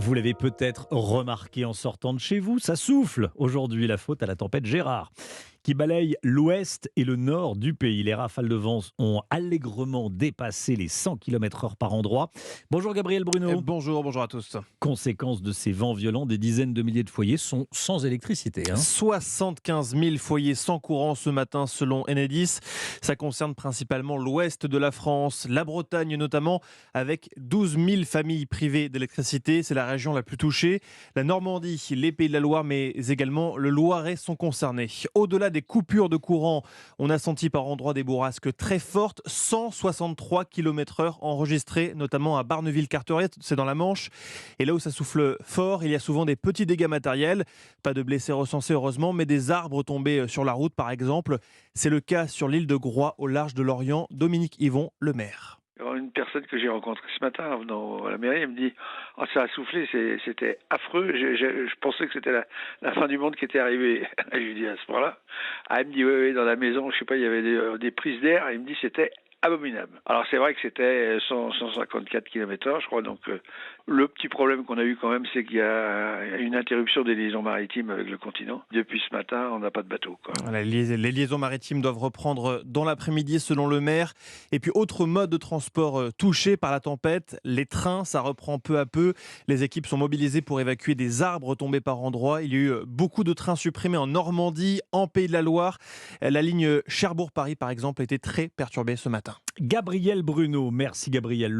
Vous l'avez peut-être remarqué en sortant de chez vous, ça souffle. Aujourd'hui, la faute à la tempête Gérard, qui balaye l'ouest et le nord du pays. Les rafales de vent ont allègrement dépassé les 100 km/h par endroit. Bonjour Gabriel Bruno. Bonjour à tous. Conséquence de ces vents violents, des dizaines de milliers de foyers sont sans électricité. 75 000 foyers sans courant ce matin selon Enedis. Ça concerne principalement l'ouest de la France, la Bretagne notamment, avec 12 000 familles privées d'électricité. C'est la région la plus touchée. La Normandie, les Pays de la Loire, mais également le Loiret sont concernés. Au-delà des coupures de courant, on a senti par endroits des bourrasques très fortes, 163 km/h enregistrés, notamment à Barneville-Carteret, c'est dans la Manche. Et là où ça souffle fort, il y a souvent des petits dégâts matériels. Pas de blessés recensés heureusement, mais des arbres tombés sur la route par exemple. C'est le cas sur l'île de Groix au large de Lorient. Dominique Yvon, le maire. Une personne que j'ai rencontrée ce matin en venant à la mairie, elle me dit ça a soufflé, c'était affreux, je pensais que c'était la fin du monde qui était arrivée. Je lui dis à ce moment-là. Elle me dit oui, dans la maison, je sais pas, il y avait des prises d'air, et il me dit c'était abominable. Alors c'est vrai que c'était 154 km/h, je crois, donc le petit problème qu'on a eu quand même, c'est qu'il y a une interruption des liaisons maritimes avec le continent. Depuis ce matin, on n'a pas de bateau, quoi. Voilà, les liaisons maritimes doivent reprendre dans l'après-midi selon le maire. Et puis autre mode de transport touché par la tempête, les trains, ça reprend peu à peu. Les équipes sont mobilisées pour évacuer des arbres tombés par endroits. Il y a eu beaucoup de trains supprimés en Normandie, en Pays de la Loire. La ligne Cherbourg-Paris par exemple a été très perturbée ce matin. Gabriel Bruno, merci Gabriel.